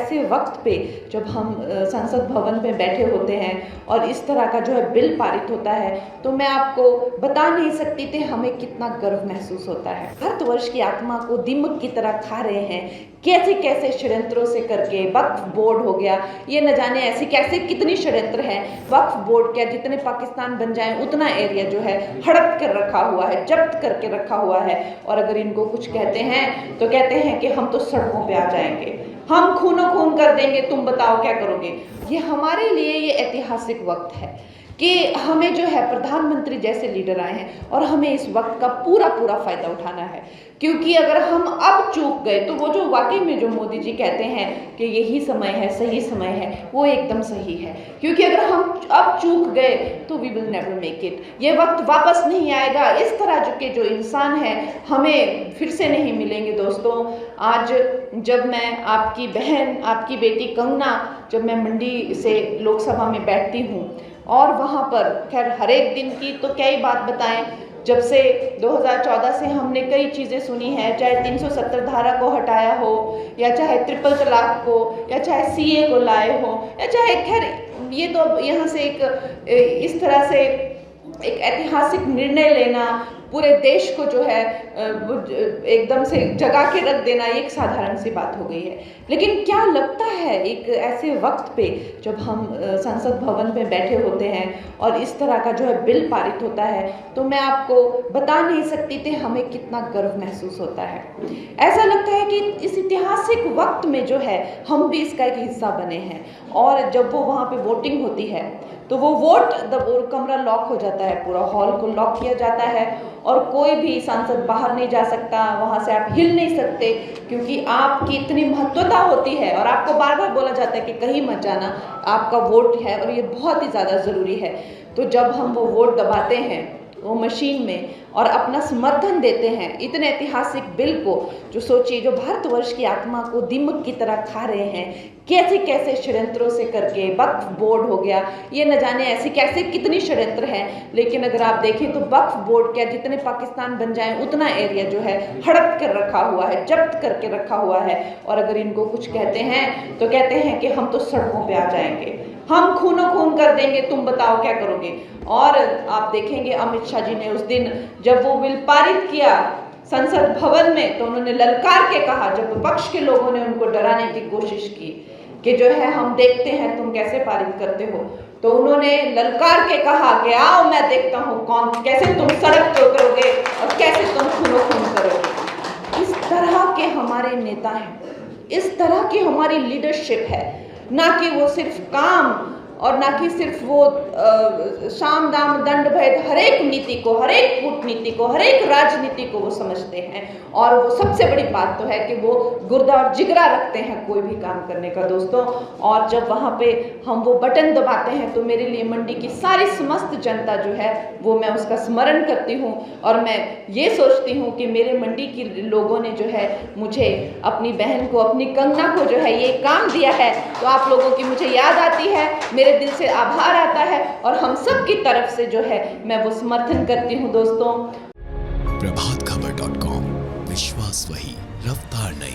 ऐसे वक्त पे जब हम संसद भवन में बैठे होते हैं और इस तरह का जो है बिल पारित होता है, तो मैं आपको बता नहीं सकती थी हमें कितना गर्व महसूस होता है। भारतवर्ष की आत्मा को दीमक की तरह खा रहे हैं, कैसे कैसे षड्यंत्रों से करके। वक्फ बोर्ड हो गया, ये न जाने ऐसी कैसे कितनी षड्यंत्र हैं। वक्फ बोर्ड क्या, जितने पाकिस्तान बन जाए उतना एरिया जो है हड़प कर रखा हुआ है, जब्त करके रखा हुआ है। और अगर इनको कुछ कहते हैं तो कहते हैं कि हम तो सड़कों पे आ जाएंगे, हम खूनो खून कर देंगे, तुम बताओ क्या करोगे। ये हमारे लिए ये ऐतिहासिक वक्त है कि हमें जो है प्रधानमंत्री जैसे लीडर आए हैं और हमें इस वक्त का पूरा पूरा फायदा उठाना है। क्योंकि अगर हम अब चूक गए तो वो जो वाकई में जो मोदी जी कहते हैं कि यही समय है, सही समय है, वो एकदम सही है। क्योंकि अगर हम अब चूक गए तो we will never make it. ये वक्त वापस नहीं आएगा। इस तरह के जो इंसान हैं हमें फिर से नहीं मिलेंगे दोस्तों। आज जब मैं आपकी बहन, आपकी बेटी कंगना, जब मैं मंडी से लोकसभा में बैठती हूँ और वहाँ पर खैर हर एक दिन की तो क्या ही बात बताएं, जब से 2014 से हमने कई चीज़ें सुनी हैं, चाहे 370 धारा को हटाया हो, या चाहे ट्रिपल तलाक को, या चाहे सीए को लाए हो, या चाहे खैर ये तो यहाँ से एक इस तरह से एक ऐतिहासिक निर्णय लेना, पूरे देश को जो है एकदम से जगा के रख देना, एक साधारण सी बात हो गई है। लेकिन क्या लगता है एक ऐसे वक्त पे जब हम संसद भवन में बैठे होते हैं और इस तरह का जो है बिल पारित होता है, तो मैं आपको बता नहीं सकती थी हमें कितना गर्व महसूस होता है। ऐसा लगता है कि इस ऐतिहासिक वक्त में जो है हम भी इसका एक हिस्सा बने हैं। और जब वो वहाँ पे वोटिंग होती है तो वो कमरा लॉक हो जाता है, पूरा हॉल को लॉक किया जाता है और कोई भी सांसद बाहर नहीं जा सकता, वहाँ से आप हिल नहीं सकते, क्योंकि आपकी इतनी महत्वता होती है और आपको बार बार बोला जाता है कि कहीं मत जाना, आपका वोट है और ये बहुत ही ज़्यादा ज़रूरी है। तो जब हम वो वोट दबाते हैं वो मशीन में और अपना समर्थन देते हैं इतने ऐतिहासिक बिल को, जो सोचिए जो भारतवर्ष की आत्मा को दीमक की तरह खा रहे हैं, कैसे कैसे षड्यंत्रों से करके। वक्फ बोर्ड हो गया, ये न जाने ऐसी कैसे कितनी षड्यंत्र हैं। लेकिन अगर आप देखें तो वक्फ बोर्ड क्या, जितने पाकिस्तान बन जाए उतना एरिया जो है हड़प कर रखा हुआ है, जब्त करके रखा हुआ है। और अगर इनको कुछ कहते हैं तो कहते हैं कि हम तो सड़कों पे आ जाएंगे, हम खूनो खून कर देंगे, तुम बताओ क्या करोगे। और आप देखेंगे अमित शाह जी ने उस दिन जब वो बिल पारित किया संसद भवन में, तो उन्होंने ललकार के कहा, जब विपक्ष के लोगों ने उनको डराने की कोशिश की कि जो है हम देखते हैं तुम कैसे पारित करते हो, तो उन्होंने ललकार के कहा कि आओ मैं देखता हूँ कौन कैसे तुम सड़क पर उतरोगे और कैसे तुम खूनो खून करोगे। इस तरह के हमारे नेता हैं, इस तरह की हमारी लीडरशिप है, ना कि वो सिर्फ काम और ना कि सिर्फ वो साम दाम दंड भेद, हर एक नीति को, हर एक कूटनीति को, हर एक राजनीति को वो समझते हैं। और वो सबसे बड़ी बात तो है कि वो गुर्दा और जिगरा रखते हैं कोई भी काम करने का दोस्तों। और जब वहाँ पे हम वो बटन दबाते हैं तो मेरे लिए मंडी की सारी समस्त जनता जो है वो मैं उसका स्मरण करती हूँ और मैं ये सोचती हूँ कि मेरे मंडी के लोगों ने जो है मुझे, अपनी बहन को, अपनी कंगना को जो है ये काम दिया है, तो आप लोगों की मुझे याद आती है, मेरे दिल से आभार आता है और हम सब की तरफ से जो है मैं वो समर्थन करती हूँ दोस्तों। प्रभातखबर.com, विश्वास वही, रफ्तार नहीं।